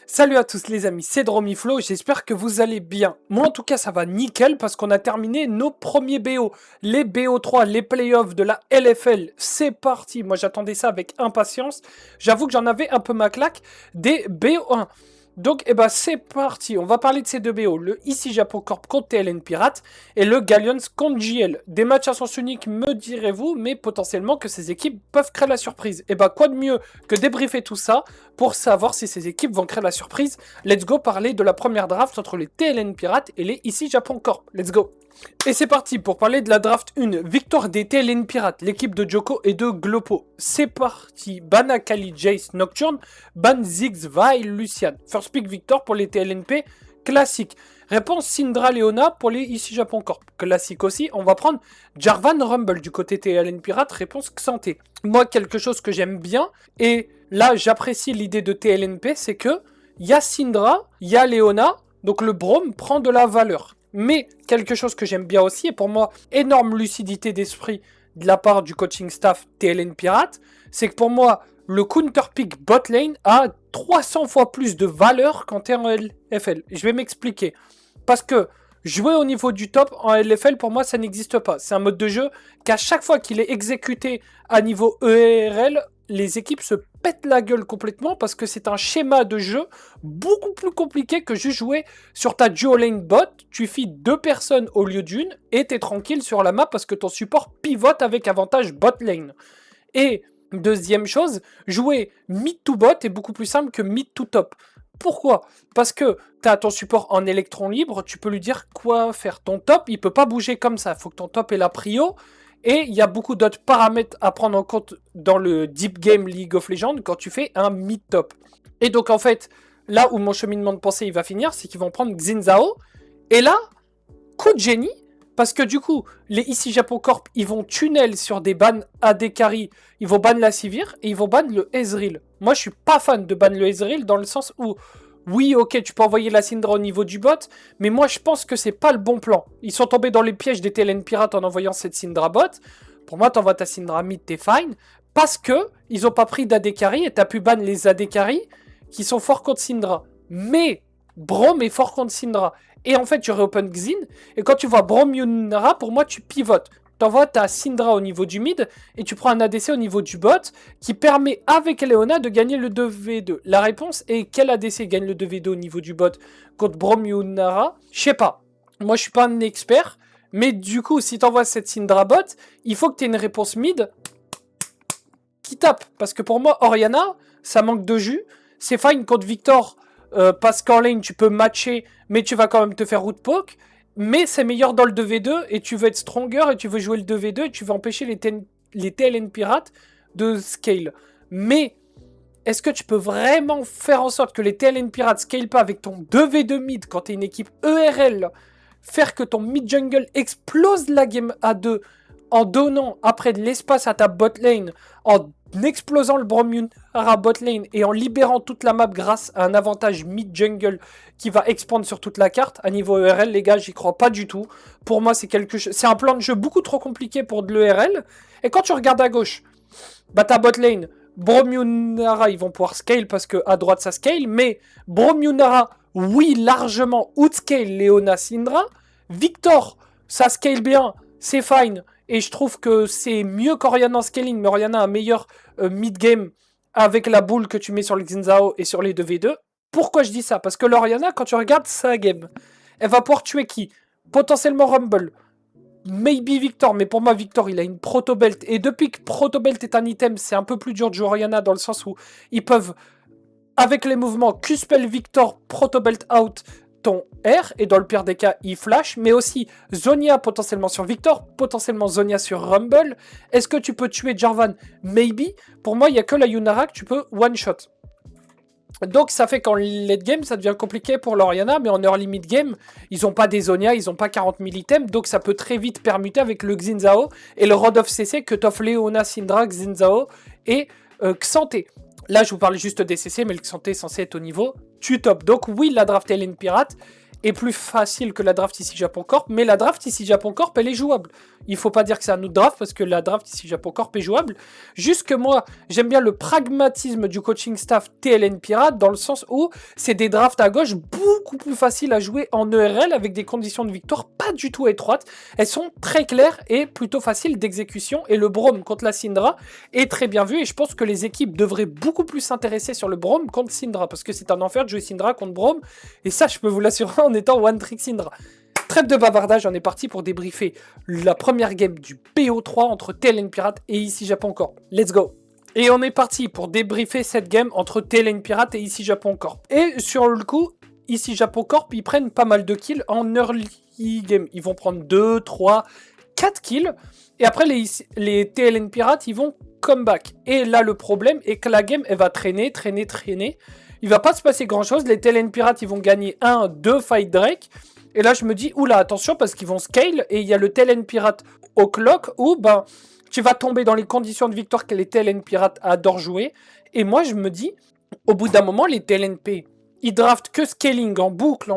Salut à tous les amis, c'est Dromiflo, j'espère que vous allez bien. Moi en tout cas ça va nickel parce qu'on a terminé nos premiers BO. Les BO3, les playoffs de la LFL, c'est parti. Moi j'attendais ça avec impatience. J'avoue que j'en avais un peu ma claque des BO1. Donc c'est parti, on va parler de ces deux BO, le Ici Japon Corp contre TLN Pirate et le Galleons contre JL. Des matchs à sens unique me direz-vous, mais potentiellement que ces équipes peuvent créer la surprise. Quoi de mieux que débriefer tout ça pour savoir si ces équipes vont créer la surprise. Let's go parler de la première draft entre les TLN Pirates et les Ici Japon Corp. Let's go. Et c'est parti pour parler de la draft 1. Victoire des TLN Pirates, l'équipe de Joko et de Glopo. C'est parti. Ban Akali, Jace, Nocturne. Ban Ziggs, Vi, Lucian. First pick victor pour les TLNP. Classique. Réponse Syndra Leona pour les Ici Japon Corp. Classique aussi. On va prendre Jarvan Rumble du côté TLN Pirates. Réponse Xanté. Moi, quelque chose que j'aime bien, et là j'apprécie l'idée de TLNP, c'est que il y a Syndra, il y a Leona, donc le Braum prend de la valeur. Mais quelque chose que j'aime bien aussi, et pour moi, énorme lucidité d'esprit de la part du coaching staff TLN Pirate, c'est que pour moi, le counter pick bot lane a 300 fois plus de valeur qu'en termes LFL. Je vais m'expliquer. Parce que jouer au niveau du top en LFL, pour moi, ça n'existe pas. C'est un mode de jeu qu'à chaque fois qu'il est exécuté à niveau ERL, les équipes se pètent la gueule complètement parce que c'est un schéma de jeu beaucoup plus compliqué que juste jouer sur ta duo lane bot. Tu feeds 2 personnes au lieu d'une et t'es tranquille sur la map parce que ton support pivote avec avantage bot lane. Et deuxième chose, jouer mid to bot est beaucoup plus simple que mid to top. Pourquoi? Parce que tu as ton support en électron libre, tu peux lui dire quoi faire. Ton top, il peut pas bouger comme ça. Il faut que ton top ait la prio. Et il y a beaucoup d'autres paramètres à prendre en compte dans le deep game League of Legends quand tu fais un mid-top. Et donc en fait, là où mon cheminement de pensée il va finir, c'est qu'ils vont prendre Xin Zhao. Et là, coup de génie, parce que du coup, les Ici Japon Corp, ils vont tunnel sur des bans AD Carry, ils vont ban la Sivir et ils vont ban le Ezreal. Moi, je suis pas fan de ban le Ezreal dans le sens où, oui, ok, tu peux envoyer la Syndra au niveau du bot, mais moi, je pense que c'est pas le bon plan. Ils sont tombés dans les pièges des TLN Pirates en envoyant cette Syndra bot. Pour moi, t'envoies ta Syndra mid, t'es fine, parce que ils ont pas pris d'AD Carry et t'as pu ban les AD Carry qui sont forts contre Syndra. Mais Braum est fort contre Syndra. Et en fait, tu reopen Xin. Et quand tu vois Braum Yunara, pour moi, tu pivotes. T'envoies ta Syndra au niveau du mid. Et tu prends un ADC au niveau du bot. Qui permet, avec Leona, de gagner le 2v2. La réponse est quel ADC gagne le 2v2 au niveau du bot contre Braum Yunara? Je sais pas. Moi, je suis pas un expert. Mais du coup, si t'envoies cette Syndra bot, il faut que tu aies une réponse mid qui tape. Parce que pour moi, Orianna, ça manque de jus. C'est fine contre Victor. Parce qu'en lane, tu peux matcher, mais tu vas quand même te faire root poke. Mais c'est meilleur dans le 2v2, et tu veux être stronger, et tu veux jouer le 2v2, et tu veux empêcher les TLN Pirates de scale. Mais, est-ce que tu peux vraiment faire en sorte que les TLN Pirates scale pas avec ton 2v2 mid, quand t'es une équipe ERL, faire que ton mid jungle explose la game à 2, en donnant après de l'espace à ta bot lane, en explosant le Braum à bot lane et en libérant toute la map grâce à un avantage mid-jungle qui va expandre sur toute la carte. À niveau ERL, les gars, j'y crois pas du tout. Pour moi, c'est un plan de jeu beaucoup trop compliqué pour de l'ERL. Et quand tu regardes à gauche, bah ta bot lane, Braum Yunara, ils vont pouvoir scale parce que à droite ça scale, mais Braum Yunara, oui, largement outscale Leona Syndra. Victor, ça scale bien, c'est fine. Et je trouve que c'est mieux qu'Orianna en scaling, mais Orianna a un meilleur mid-game avec la boule que tu mets sur le Xin Zhao et sur les 2v2. Pourquoi je dis ça? Parce que l'Orianna, quand tu regardes sa game, elle va pouvoir tuer qui? Potentiellement Rumble. Maybe Victor, mais pour moi Victor il a une proto-belt. Et depuis que proto-belt est un item, c'est un peu plus dur de jouer Orianna dans le sens où ils peuvent, avec les mouvements Q-Spell Victor, proto-belt out, ton R, et dans le pire des cas, il flash, mais aussi Zonia potentiellement sur Victor, potentiellement Zonia sur Rumble. Est-ce que tu peux tuer Jarvan? Maybe. Pour moi, il n'y a que la Yunara que tu peux one-shot. Donc ça fait qu'en late game, ça devient compliqué pour l'Orianna, mais en early mid game, ils n'ont pas des Zonia, ils n'ont pas 40 000 items, donc ça peut très vite permuter avec le Xin Zhao et le Rod of CC que t'offre Leona, Syndra, Xin Zhao et Xanté. Là, je vous parle juste des CC, mais le Xanté est censé être au niveau du top. Donc oui, la draft TLN Pirate est plus facile que la draft ici Japon Corp, mais la draft ici Japon Corp, elle est jouable. Il faut pas dire que c'est un autre draft, parce que la draft ici Japon Corp est jouable. Juste que moi, j'aime bien le pragmatisme du coaching staff TLN Pirate, dans le sens où c'est des drafts à gauche beaucoup plus faciles à jouer en ERL, avec des conditions de victoire pas du tout étroites. Elles sont très claires et plutôt faciles d'exécution, et le Braum contre la Syndra est très bien vu, et je pense que les équipes devraient beaucoup plus s'intéresser sur le Braum contre Syndra, parce que c'est un enfer de jouer Syndra contre Braum, et ça je peux vous l'assurer en étant One Trick Syndra. Trêve de bavardage, on est parti pour débriefer la première game du BO3 entre TLN Pirate et ici Japon Corp. Let's go! Et on est parti pour débriefer cette game entre TLN Pirate et ici Japon Corp. Et sur le coup, ici Japon Corp, ils prennent pas mal de kills en early game. Ils vont prendre 2, 3, 4 kills. Et après, les TLN Pirates, ils vont comeback. Et là, le problème est que la game, elle va traîner. Il va pas se passer grand-chose. Les TLN Pirates, ils vont gagner 1, 2 fight Drake. Et là, je me dis, oula, attention, parce qu'ils vont scale. Et il y a le TLN Pirate au clock où, ben, tu vas tomber dans les conditions de victoire que les TLN Pirates adorent jouer. Et moi, je me dis, au bout d'un moment, les TLNP, ils draftent que scaling en boucle.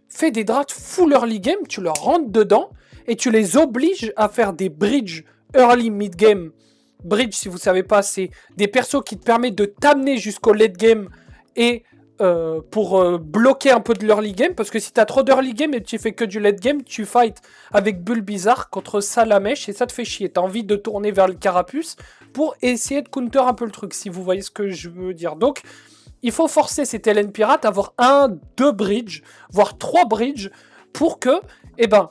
Fais des drafts full early game, tu leur rentres dedans et tu les obliges à faire des bridges early mid game. Bridge, si vous savez pas, c'est des persos qui te permettent de t'amener jusqu'au late game et pour bloquer un peu de l'early game, parce que si t'as trop d'early game et tu fais que du late game, tu fight avec Bull Bizarre contre Salamèche et ça te fait chier. T'as envie de tourner vers le Carapuce pour essayer de counter un peu le truc, si vous voyez ce que je veux dire. Donc, il faut forcer ces TLN Pirates à avoir 1, 2 bridges, voire 3 bridges, pour que, eh ben,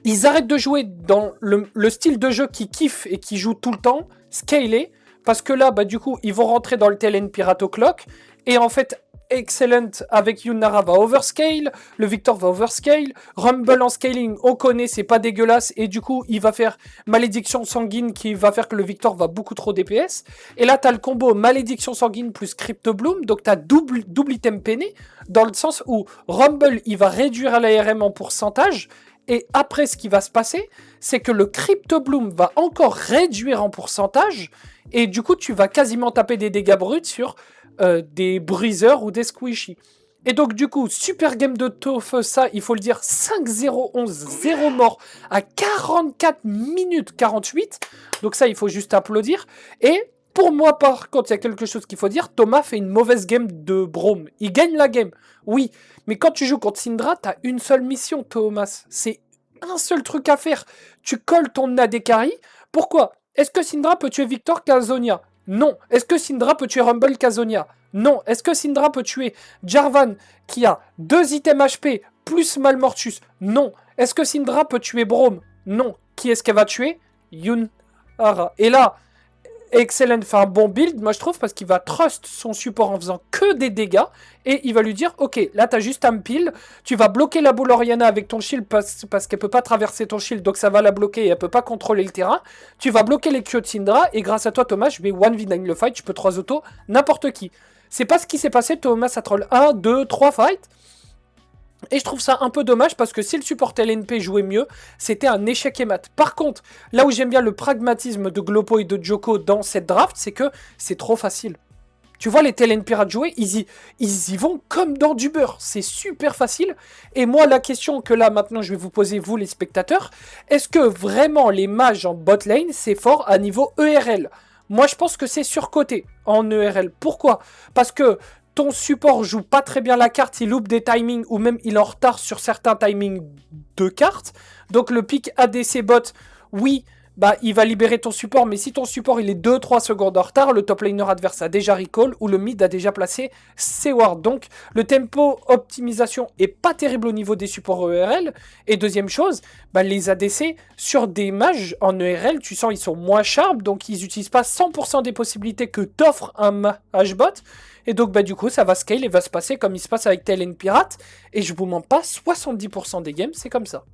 ils arrêtent de jouer dans le style de jeu qu'ils kiffent et qui jouent tout le temps, scaler, parce que là, bah, du coup, ils vont rentrer dans le TLN Pirate au clock, et en fait, Excellent avec Yunara va overscale, le Victor va overscale, Rumble en scaling, on connaît, c'est pas dégueulasse, et du coup, il va faire Malédiction Sanguine qui va faire que le Victor va beaucoup trop DPS. Et là, t'as le combo Malédiction Sanguine plus Crypto Bloom, donc t'as double item peiné, dans le sens où Rumble, il va réduire l'ARM en pourcentage, et après, ce qui va se passer, c'est que le Crypto Bloom va encore réduire en pourcentage, et du coup, tu vas quasiment taper des dégâts bruts sur des bruiseurs ou des squishy. Et donc du coup, super game de Toph, ça, il faut le dire, 5-0-11, 0 mort à 44 minutes 48. Donc ça, il faut juste applaudir. Et pour moi, par contre, il y a quelque chose qu'il faut dire, Thomas fait une mauvaise game de Braum. Il gagne la game, oui. Mais quand tu joues contre Syndra, t'as une seule mission, Thomas. C'est un seul truc à faire. Tu colles ton Adekari. Pourquoi? Est-ce que Syndra peut tuer Victor Kazonia? Non. Est-ce que Syndra peut tuer Rumble Kazonia? Non. Est-ce que Syndra peut tuer Jarvan qui a 2 items HP plus Malmortus? Non. Est-ce que Syndra peut tuer Braum? Non. Qui est-ce qu'elle va tuer? Yunara. Et là, Excellent fait un bon build, moi je trouve, parce qu'il va trust son support en faisant que des dégâts, et il va lui dire, ok, là t'as juste un pile, tu vas bloquer la boule Oriana avec ton shield parce qu'elle peut pas traverser ton shield, donc ça va la bloquer et elle peut pas contrôler le terrain, tu vas bloquer les Q de Syndra, et grâce à toi Thomas, je vais 1v9 le fight, je peux 3 auto, n'importe qui. C'est pas ce qui s'est passé, Thomas a troll 1, 2, 3 fights. Et je trouve ça un peu dommage parce que si le support LNP jouait mieux, c'était un échec et mat. Par contre, là où j'aime bien le pragmatisme de Glopo et de Joko dans cette draft, c'est que c'est trop facile. Tu vois les TLN Pirates jouer, ils y vont comme dans du beurre. C'est super facile. Et moi, la question que là, maintenant, je vais vous poser, vous les spectateurs, est-ce que vraiment les mages en bot lane, c'est fort à niveau ERL? Moi, je pense que c'est surcoté en ERL. Pourquoi? Parce que ton support joue pas très bien la carte, il loupe des timings ou même il est en retard sur certains timings de cartes. Donc le pick ADC bot, oui, bah il va libérer ton support, mais si ton support il est 2-3 secondes en retard, le top laner adverse a déjà recall ou le mid a déjà placé ses wards. Donc le tempo optimisation est pas terrible au niveau des supports ERL. Et deuxième chose, bah, les ADC sur des mages en ERL, tu sens ils sont moins sharp, donc ils n'utilisent pas 100% des possibilités que t'offre un mage bot. Et donc bah du coup ça va scale et va se passer comme il se passe avec TLN Pirate. Et je vous mens pas, 70% des games c'est comme ça.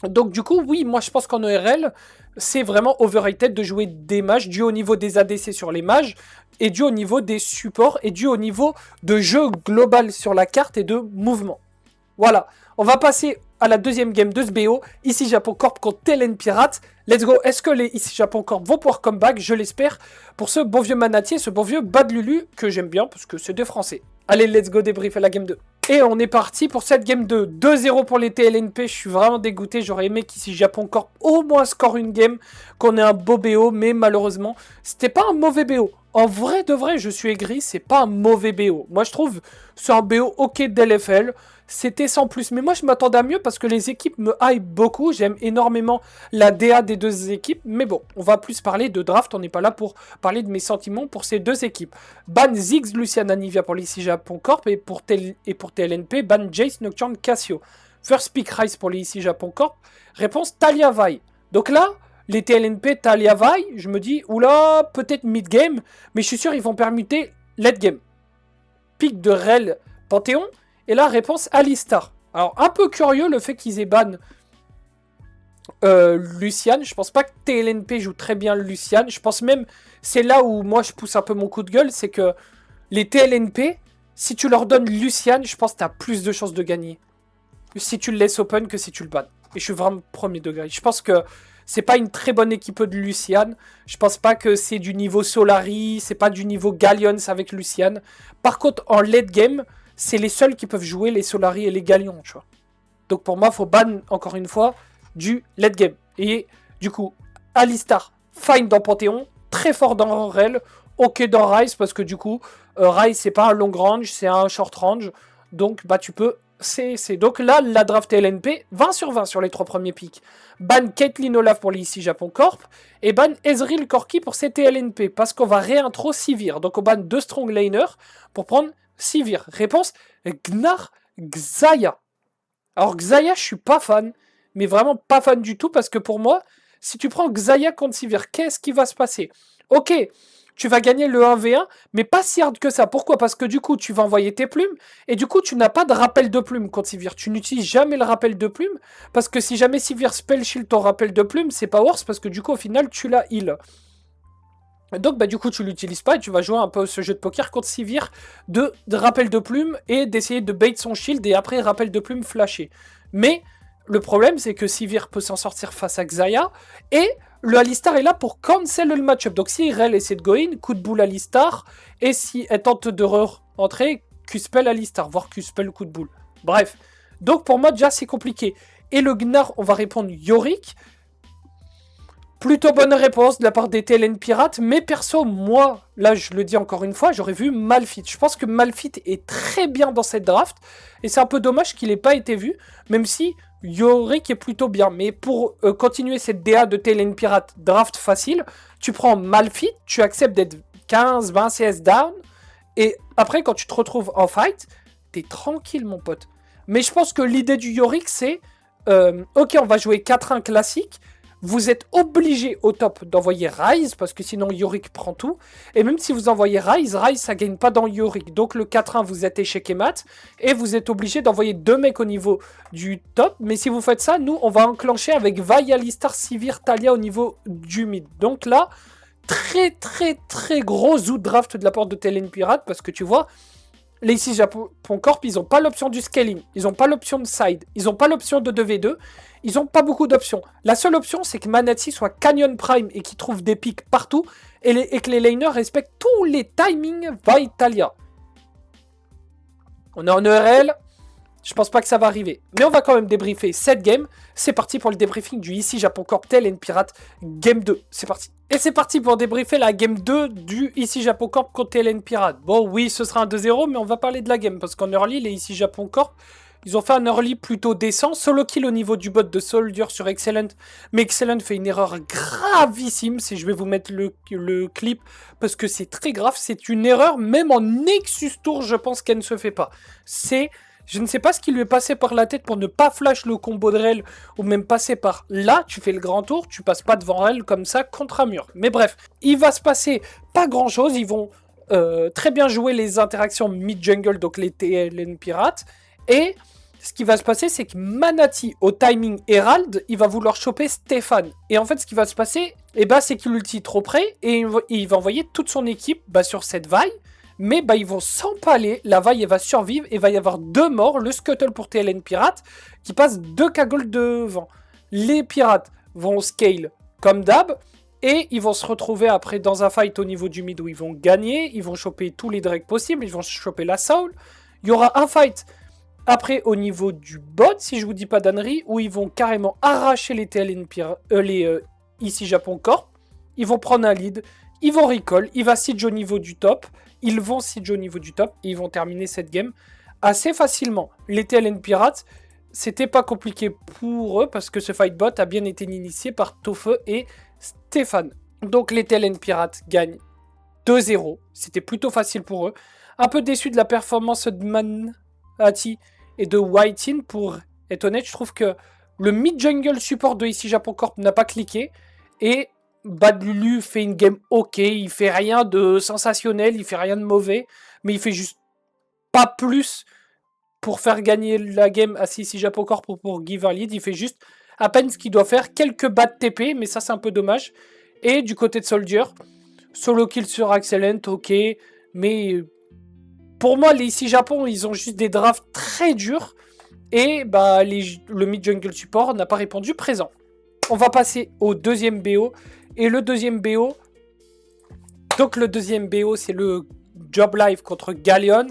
Donc du coup oui, moi je pense qu'en ERL c'est vraiment overrated de jouer des mages dû au niveau des ADC sur les mages et dû au niveau des supports et dû au niveau de jeu global sur la carte et de mouvement. Voilà, on va passer à la deuxième game de ce BO, ici Japon Corp contre TLN Pirate. Let's go, est-ce que les ici Japon Corp vont pouvoir comeback? Je l'espère, pour ce bon vieux Manatier, ce bon vieux Bad Lulu, que j'aime bien, parce que c'est des Français. Allez, let's go débriefer la game 2. Et on est parti pour cette game 2. 2-0 pour les TLNP. Je suis vraiment dégoûté. J'aurais aimé qu'ici Japon Corp au moins score une game. Qu'on ait un beau BO. Mais malheureusement, c'était pas un mauvais BO. En vrai de vrai, je suis aigri. C'est pas un mauvais BO. Moi, je trouve c'est un BO ok d'LFL. C'était sans plus. Mais moi, je m'attendais à mieux parce que les équipes me hype beaucoup. J'aime énormément la DA des deux équipes. Mais bon, on va plus parler de draft. On n'est pas là pour parler de mes sentiments pour ces deux équipes. Ban Ziggs, Lucian Anivia pour l'ICI Japon Corp. Et pour TLNP, ban Jace, Nocturne, Cassio. First pick Rise pour l'ICI Japon Corp. Réponse Talia Vi. Donc là, les TLNP, Talia Vi, je me dis, oula, peut-être mid-game. Mais je suis sûr ils vont permuter late game. Pick de Rel Panthéon. Et là, réponse Alistar. Alors, un peu curieux le fait qu'ils aient ban Lucian. Je pense pas que TLNP joue très bien Lucian. Je pense même, c'est là où moi je pousse un peu mon coup de gueule, c'est que les TLNP, si tu leur donnes Lucian, je pense que tu as plus de chances de gagner. Si tu le laisses open que si tu le ban. Et je suis vraiment premier degré. Je pense que c'est pas une très bonne équipe de Lucian. Je pense pas que c'est du niveau Solari, c'est pas du niveau Gallions avec Lucian. Par contre, en late game, c'est les seuls qui peuvent jouer les Solari et les Gallions, tu vois. Donc pour moi, il faut ban, encore une fois, du late game. Et du coup, Alistar, fine dans Panthéon, très fort dans Rel, ok dans Rise, parce que du coup, Rise, c'est pas un long range, c'est un short range. Donc, bah tu peux... Donc là, la draft LNP, 20 sur 20 sur les 3 premiers picks. Ban Caitlyn Olaf pour l'ICI Japon Corp. Et ban Ezreal Corki pour CTLNP, parce qu'on va réintro Sivir. Donc on ban 2 strong laners pour prendre Sivir. Réponse, Gnar Xayah. Alors Xayah, je suis pas fan, mais vraiment pas fan du tout, parce que pour moi, si tu prends Xayah contre Sivir, qu'est-ce qui va se passer? Ok, tu vas gagner le 1v1, mais pas si hard que ça. Pourquoi? Parce que du coup, tu vas envoyer tes plumes, et du coup, tu n'as pas de rappel de plumes contre Sivir. Tu n'utilises jamais le rappel de plumes, parce que si jamais Sivir spell shield ton rappel de plumes, c'est pas worse, parce que du coup, au final, tu l'as heal. Donc bah du coup tu l'utilises pas et tu vas jouer un peu ce jeu de poker contre Sivir de rappel de plume et d'essayer de bait son shield et après rappel de plume flasher. Mais le problème c'est que Sivir peut s'en sortir face à Xayah et le Alistar est là pour cancel le match-up. Donc si Rel essaie de go in, coup de boule Alistar et si elle tente de re-entrer, Q-spell Alistar, voire Q-spell coup de boule. Bref, donc pour moi déjà c'est compliqué. Et le Gnar on va répondre Yorick. Plutôt bonne réponse de la part des TLN Pirates, mais perso, moi, là je le dis encore une fois, j'aurais vu Malphite. Je pense que Malphite est très bien dans cette draft, et c'est un peu dommage qu'il n'ait pas été vu, même si Yorick est plutôt bien. Mais pour continuer cette DA de TLN Pirates draft facile, tu prends Malphite, tu acceptes d'être 15-20 CS down, et après quand tu te retrouves en fight, t'es tranquille mon pote. Mais je pense que l'idée du Yorick c'est, ok on va jouer 4-1 classique, vous êtes obligé au top d'envoyer Rise, parce que sinon Yorick prend tout. Et même si vous envoyez Rise, ça gagne pas dans Yorick. Donc le 4-1, vous êtes échec et mat. Et vous êtes obligé d'envoyer 2 mecs au niveau du top. Mais si vous faites ça, nous, on va enclencher avec Vi, Alistar, Sivir, Talia au niveau du mid. Donc là, très gros zoot draft de la part de TLN Pirate, parce que tu vois... Les ICI Japon Corp, ils n'ont pas l'option du scaling, ils n'ont pas l'option de side, ils n'ont pas l'option de 2v2, ils n'ont pas beaucoup d'options. La seule option, c'est que Manatee soit Canyon Prime et qu'il trouve des pics partout, et que les laners respectent tous les timings Vitalia. On est en ERL, je pense pas que ça va arriver. Mais on va quand même débriefer cette game. C'est parti pour le débriefing du ICI Japon Corp TLN Pirate Game 2. C'est parti. Et c'est parti pour débriefer la Game 2 du ICI Japon Corp contre TLN Pirate. Bon, oui, ce sera un 2-0, mais on va parler de la game. Parce qu'en early, les ICI Japon Corp, ils ont fait un early plutôt décent. Solo kill au niveau du bot de Soldier sur Excellent. Mais Excellent fait une erreur gravissime. Si je vais vous mettre le clip, parce que c'est très grave. C'est une erreur, même en Nexus Tour, je pense qu'elle ne se fait pas. Je ne sais pas ce qui lui est passé par la tête pour ne pas flash le combo de Rel ou même passer par là. Tu fais le grand tour, tu passes pas devant Rel comme ça contre un mur. Mais bref, il va se passer pas grand chose. Ils vont très bien jouer les interactions mid-jungle, donc les TLN Pirates. Et ce qui va se passer, c'est que Manatee, au timing Herald, il va vouloir choper Stéphane. Et en fait, ce qui va se passer, c'est qu'il ulti trop près et il va envoyer toute son équipe sur cette vaille. Mais ils vont s'empaler, la vaille elle va survivre et il va y avoir 2 morts, le scuttle pour TLN Pirate qui passe 2 cagoules devant. Les pirates vont scale comme d'hab et ils vont se retrouver après dans un fight au niveau du mid où ils vont gagner, ils vont choper tous les drakes possibles, ils vont choper la soul. Il y aura un fight Après, au niveau du bot, si je vous dis pas d'ânerie, où ils vont carrément arracher les TLN ici Japon Corp, ils vont prendre un lead, ils vont recall, il va siege au niveau du top, ils vont siege au niveau du top, et ils vont terminer cette game assez facilement. Les TLN Pirates, c'était pas compliqué pour eux, parce que ce fight bot a bien été initié par Tofe et Stéphane. Donc les TLN Pirates gagnent 2-0, c'était plutôt facile pour eux. Un peu déçu de la performance de Manati et de Whitein, pour être honnête, je trouve que le mid-jungle support de ici Japon Corp n'a pas cliqué, et Bad Lulu fait une game ok, il fait rien de sensationnel, il fait rien de mauvais, mais il fait juste pas plus pour faire gagner la game à ici Japon Corp pour give un lead, il fait juste à peine ce qu'il doit faire, quelques bad TP, mais ça c'est un peu dommage. Et du côté de Soldier, solo kill sur Excellent, ok, mais pour moi, les ici Japon, ils ont juste des drafts très durs. Et bah, le mid-jungle support n'a pas répondu présent. On va passer au deuxième BO. Et le deuxième BO... Donc le deuxième BO, c'est le Job Live contre Galleons.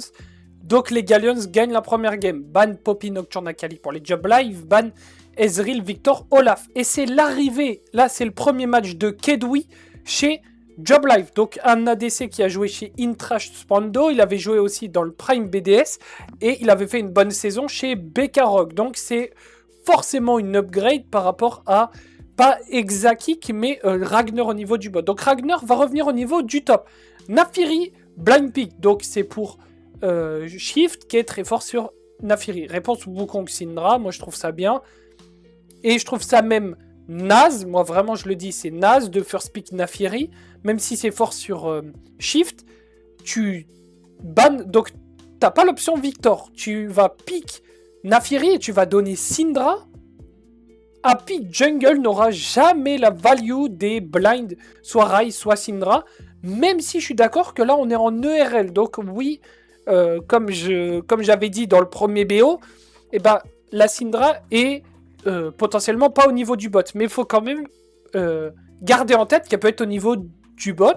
Donc les Galleons gagnent la première game. Ban Poppy Nocturne Akali pour les Job Live. Ban Ezreal Victor Olaf. Et c'est l'arrivée, là c'est le premier match de Kedwi chez Job Live, donc un ADC qui a joué chez Intrash Spando, il avait joué aussi dans le Prime BDS et il avait fait une bonne saison chez Bekarok. Donc c'est forcément une upgrade par rapport à, pas Exakik, mais Ragnar au niveau du bot. Donc Ragnar va revenir au niveau du top. Nafiri, Blind Peak, donc c'est pour Shift qui est très fort sur Nafiri. Réponse Wukong Syndra, moi je trouve ça bien. Et je trouve ça même naze, moi vraiment je le dis, c'est naze de first pick Nafiri, même si c'est fort sur Shift, tu ban, donc t'as pas l'option Victor, tu vas pick Nafiri et tu vas donner Syndra. Un pick jungle n'aura jamais la value des blinds, soit Rai, soit Syndra, même si je suis d'accord que là on est en ERL, donc oui, comme j'avais dit dans le premier BO, et ben, la Syndra est potentiellement pas au niveau du bot, mais il faut quand même garder en tête qu'elle peut être au niveau du bot,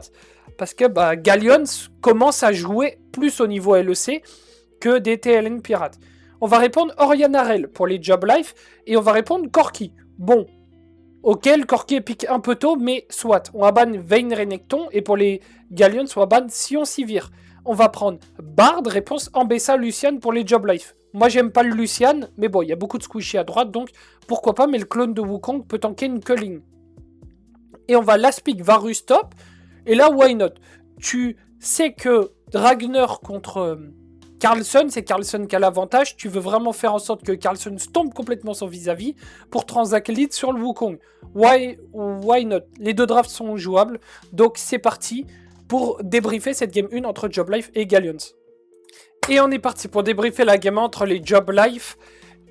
parce que bah, Galleons commence à jouer plus au niveau LEC que des TLN Pirates. On va répondre Orianarel pour les Job Life, et on va répondre Corki. Bon, ok, le Corki pique un peu tôt, mais soit. On va ban Vayne Renekton, et pour les Galleons, on va ban Sion Sivir. On va prendre Bard, réponse Ambessa Lucian pour les Job Life. Moi, j'aime pas le Lucian, mais bon, il y a beaucoup de squishy à droite, donc pourquoi pas, mais le clone de Wukong peut tanker une culling. Et on va last pick Varus top, et là, why not? Tu sais que Ragnar contre Carlson, c'est Carlson qui a l'avantage, tu veux vraiment faire en sorte que Carlson tombe complètement son vis-à-vis pour transact lead sur le Wukong. Why not? Les deux drafts sont jouables, donc c'est parti pour débriefer cette game 1 entre Job Life et Galleons. Et on est parti pour débriefer la game entre les Job Life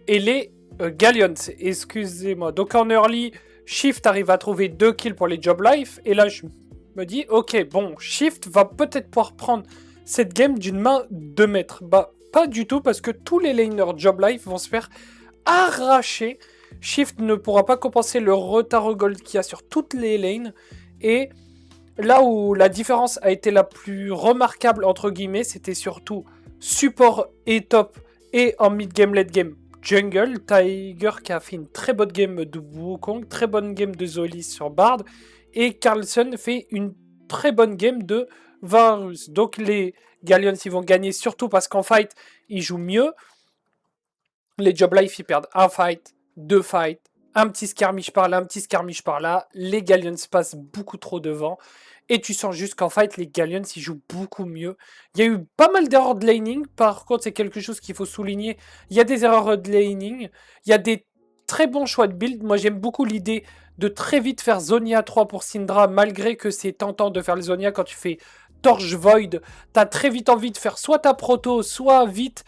et les Galleons. Excusez-moi. Donc en early, Shift arrive à trouver 2 kills pour les Job Life. Et là, je me dis, ok, bon, Shift va peut-être pouvoir prendre cette game d'une main de maître. Bah, pas du tout, parce que tous les laners Job Life vont se faire arracher. Shift ne pourra pas compenser le retard au gold qu'il y a sur toutes les lanes. Et là où la différence a été la plus remarquable, entre guillemets, c'était surtout support et top, et en mid-game, late-game, jungle. Tiger qui a fait une très bonne game de Wukong, très bonne game de Zolis sur Bard, et Carlson fait une très bonne game de Varus. Donc les Galleons, ils vont gagner surtout parce qu'en fight, ils jouent mieux. Les Job Life, ils perdent un fight, 2 fights, un petit skirmish par là, un petit skirmish par là. Les Galleons passent beaucoup trop devant. Et tu sens juste qu'en fight, les Galleons, ils jouent beaucoup mieux. Il y a eu pas mal d'erreurs de laning. Par contre, c'est quelque chose qu'il faut souligner. Il y a des erreurs de laning. Il y a des très bons choix de build. Moi, j'aime beaucoup l'idée de très vite faire Zonia 3 pour Syndra, malgré que c'est tentant de faire le Zonia quand tu fais Torche Void. T'as très vite envie de faire soit ta Proto, soit vite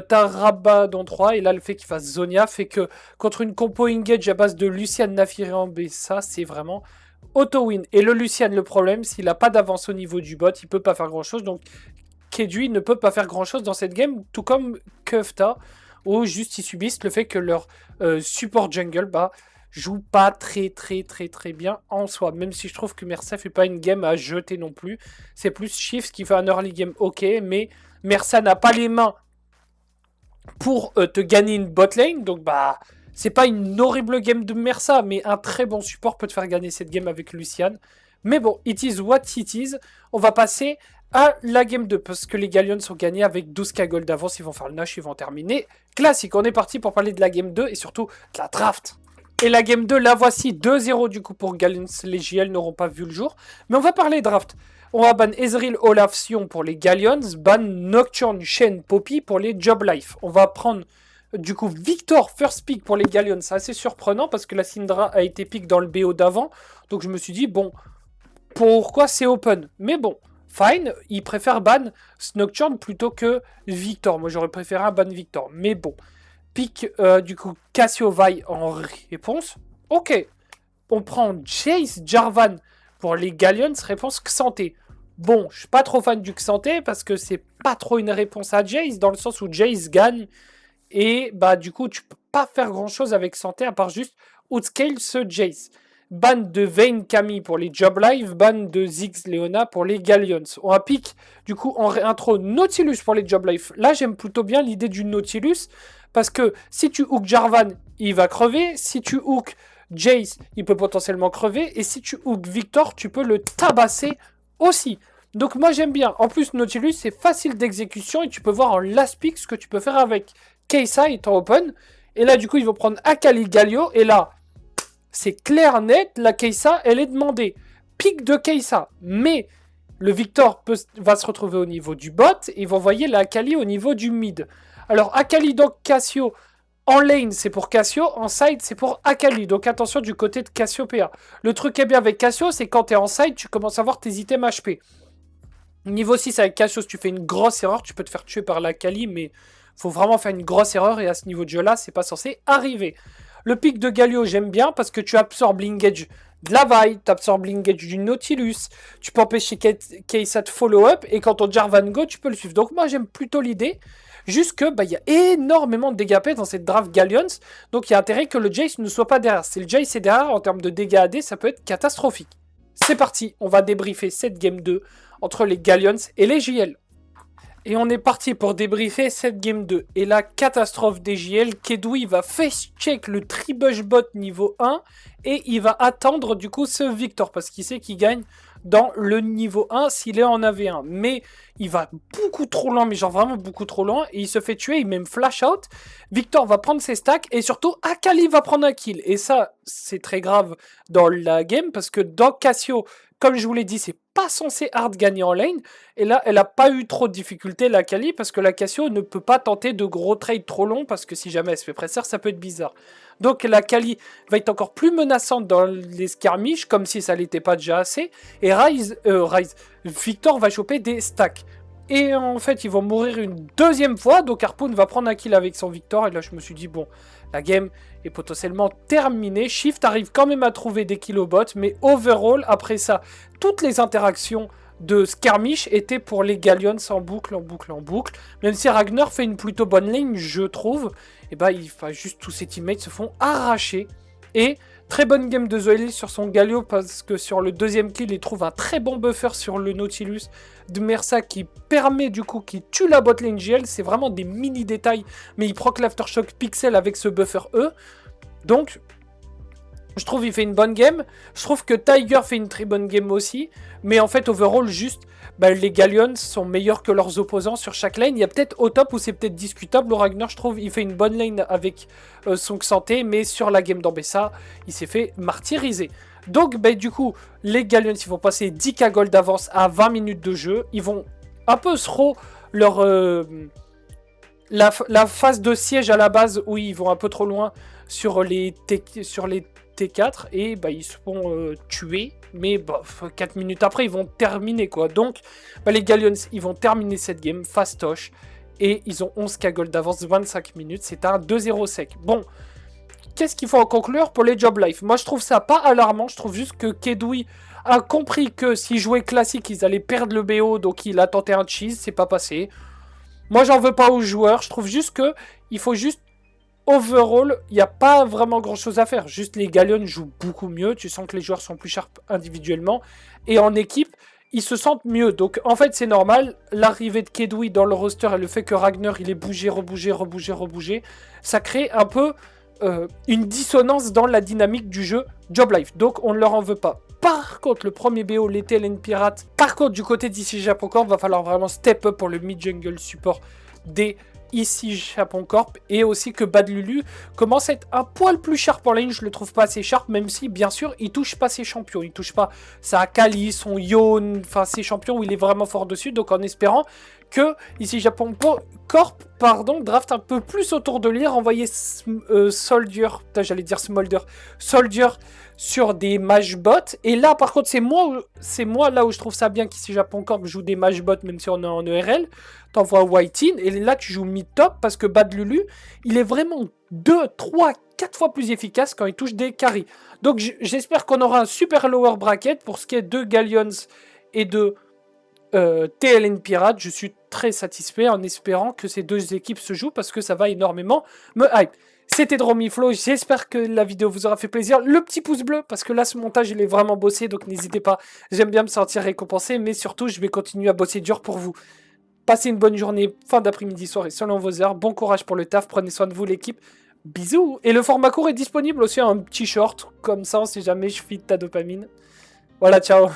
ta Rabadon 3. Et là, le fait qu'il fasse Zonia fait que contre une compo engage à base de Lucian, Nafiri, Ambessa, c'est vraiment auto-win. Et le Lucian, le problème, s'il n'a pas d'avance au niveau du bot, il peut pas faire grand-chose. Donc, Kedui ne peut pas faire grand-chose dans cette game, tout comme Kefta, où juste ils subissent le fait que leur support jungle joue pas très bien en soi. Même si je trouve que Mersa fait pas une game à jeter non plus. C'est plus Shift qui fait un early game ok, mais Mersa n'a pas les mains pour te gagner une bot lane. Donc bah, c'est pas une horrible game de Mersa, mais un très bon support peut te faire gagner cette game avec Lucian. Mais bon, it is what it is. On va passer à la game 2, parce que les Galleons sont gagnés avec 12k gold d'avance. Ils vont faire le Nash, ils vont terminer. Classique, on est parti pour parler de la game 2 et surtout de la draft. Et la game 2, la voici, 2-0 du coup pour Galleons. Les JL n'auront pas vu le jour. Mais on va parler draft. On va ban Ezreal, Olaf, Sion pour les Galleons. Ban Nocturne, Shen, Poppy pour les Job Life. On va prendre du coup Victor, first pick pour les Galleons. C'est assez surprenant parce que la Syndra a été pick dans le BO d'avant. Donc je me suis dit, bon, pourquoi c'est open? Mais bon, fine, il préfère ban Nocturne plutôt que Victor. Moi j'aurais préféré un ban Victor. Mais bon. Pick du coup Cassio Vi en réponse. Ok. On prend Jace Jarvan pour les Galleons. Réponse Xanté. Bon, je suis pas trop fan du Xanté parce que c'est pas trop une réponse à Jace dans le sens où Jace gagne. Et bah du coup tu peux pas faire grand chose avec Xanté à part juste outscale ce Jace. Ban de Vayne Camille pour les Job Live, ban de Ziggs Leona pour les Galleons. On a pick du coup en réintro Nautilus pour les Job Life. Là j'aime plutôt bien l'idée du Nautilus. Parce que si tu hook Jarvan, il va crever. Si tu hook Jace, il peut potentiellement crever. Et si tu hook Victor, tu peux le tabasser aussi. Donc moi j'aime bien. En plus, Nautilus, c'est facile d'exécution. Et tu peux voir en last pick ce que tu peux faire avec. Kai'Sa étant open. Et là, du coup, ils vont prendre Akali Galio. Et là, c'est clair, net. La Kai'Sa, elle est demandée. Pick de Kai'Sa. Mais le Victor va se retrouver au niveau du bot. Et ils vont envoyer la Akali au niveau du mid. Alors, Akali, donc Cassio, en lane, c'est pour Cassio, en side, c'est pour Akali. Donc, attention du côté de Cassiopeia. Le truc qui est bien avec Cassio, c'est quand tu es en side, tu commences à voir tes items HP. Niveau 6 avec Cassio, si tu fais une grosse erreur, tu peux te faire tuer par l'Akali, mais faut vraiment faire une grosse erreur, et à ce niveau de jeu-là, c'est pas censé arriver. Le pic de Galio, j'aime bien, parce que tu absorbes l'engage de la Vi, tu absorbes l'engage du Nautilus, tu peux empêcher Kai'Sa de follow-up, et quand on Jarvan go, tu peux le suivre. Donc moi, j'aime plutôt l'idée. Juste que bah, y a énormément de dégâts dans cette draft Galleons. Donc il y a intérêt que le Jace ne soit pas derrière. Si le Jace est derrière, en termes de dégâts AD, ça peut être catastrophique. C'est parti, on va débriefer cette game 2 entre les Galleons et les JL. Et on est parti pour débriefer cette game 2. Et la catastrophe des JL, Kedoui va face-check le Tribush bot niveau 1. Et il va attendre du coup ce Victor. Parce qu'il sait qu'il gagne dans le niveau 1 s'il est en AV1. Mais il va beaucoup trop loin, mais genre vraiment beaucoup trop loin. Et il se fait tuer, il même flash out. Victor va prendre ses stacks. Et surtout, Akali va prendre un kill. Et ça, c'est très grave dans la game. Parce que dans Cassio, comme je vous l'ai dit, c'est pas censé hard gagner en lane. Et là, elle a pas eu trop de difficultés, la Kali, parce que la Cassio ne peut pas tenter de gros trades trop longs, parce que si jamais elle se fait presser, ça peut être bizarre. Donc la Kali va être encore plus menaçante dans les skirmishes, comme si ça l'était pas déjà assez. Et Victor va choper des stacks. Et en fait, ils vont mourir une deuxième fois, donc Harpoon va prendre un kill avec son Victor. Et là, je me suis dit, bon, la game est potentiellement terminée. Shift arrive quand même à trouver des kilobots, mais overall, après ça, toutes les interactions de skirmish étaient pour les Galleons en boucle, en boucle, en boucle. Même si Ragnar fait une plutôt bonne ligne, je trouve, et bah, juste tous ses teammates se font arracher. Et très bonne game de Zoélie sur son Galio, parce que sur le deuxième kill, il trouve un très bon buffer sur le Nautilus de Mersa qui permet du coup, qui tue la botlane GL. C'est vraiment des mini détails, mais il proc l'Aftershock Pixel avec ce buffer E. Donc, je trouve qu'il fait une bonne game. Je trouve que Tiger fait une très bonne game aussi. Mais en fait, overall, juste, bah, les Galleons sont meilleurs que leurs opposants sur chaque lane. Il y a peut-être au top où c'est peut-être discutable. Le Ragnar, je trouve, il fait une bonne lane avec son Xanté. Mais sur la game d'Ambessa, il s'est fait martyriser. Donc, bah, du coup, les Galleons, ils vont passer 10k gold d'avance à 20 minutes de jeu. Ils vont un peu throw leur... la phase de siège à la base, où ils vont un peu trop loin sur les T4, et bah, ils se font tuer, mais bah, 4 minutes après, ils vont terminer, quoi. Donc, bah, les Galleons, ils vont terminer cette game, fastoche, et ils ont 11k gold d'avance, 25 minutes, c'est un 2-0 sec. Bon, qu'est-ce qu'il faut en conclure pour les Job Life? Moi, je trouve ça pas alarmant, je trouve juste que Kedoui a compris que s'ils jouaient classique, ils allaient perdre le BO, donc il a tenté un cheese, c'est pas passé. Moi, j'en veux pas aux joueurs, je trouve juste que il faut juste overall, il n'y a pas vraiment grand chose à faire. Juste les Galleons jouent beaucoup mieux. Tu sens que les joueurs sont plus sharp individuellement. Et en équipe, ils se sentent mieux. Donc en fait c'est normal, l'arrivée de Kedui dans le roster et le fait que Ragnar il est bougé, rebougé, ça crée un peu une dissonance dans la dynamique du jeu Job Life. Donc on ne leur en veut pas. Par contre, le premier BO, les TLN Pirates, par contre du côté d'ici Japon Corp, va falloir vraiment step up pour le mid-jungle support des ici Japon Corp, et aussi que Bad Lulu commence à être un poil plus sharp en lane. Je le trouve pas assez sharp, même si bien sûr il touche pas ses champions, il touche pas sa Akali, son Yon, enfin ses champions où il est vraiment fort dessus. Donc en espérant que ici Japon Corp, pardon, draft un peu plus autour de lui, renvoyer Soldier, j'allais dire Smolder, Soldier sur des mage bots. Et là par contre c'est moi là où je trouve ça bien qu'ici Japon Corp joue des mage bots même si on est en ERL. T'envoies White In et là tu joues mid-top parce que Bad Lulu, il est vraiment 2, 3, 4 fois plus efficace quand il touche des carries. Donc j'espère qu'on aura un super lower bracket pour ce qui est de Galleons et de TLN Pirates. Je suis très satisfait en espérant que ces deux équipes se jouent parce que ça va énormément me hype. C'était Dromiflo, j'espère que la vidéo vous aura fait plaisir. Le petit pouce bleu, parce que là ce montage il est vraiment bossé, donc n'hésitez pas, j'aime bien me sentir récompensé, mais surtout je vais continuer à bosser dur pour vous. Passez une bonne journée, fin d'après-midi, soirée, selon vos heures. Bon courage pour le taf, prenez soin de vous l'équipe. Bisous. Et le format court est disponible aussi, un petit short, comme ça on sait jamais je feed ta dopamine. Voilà, ciao.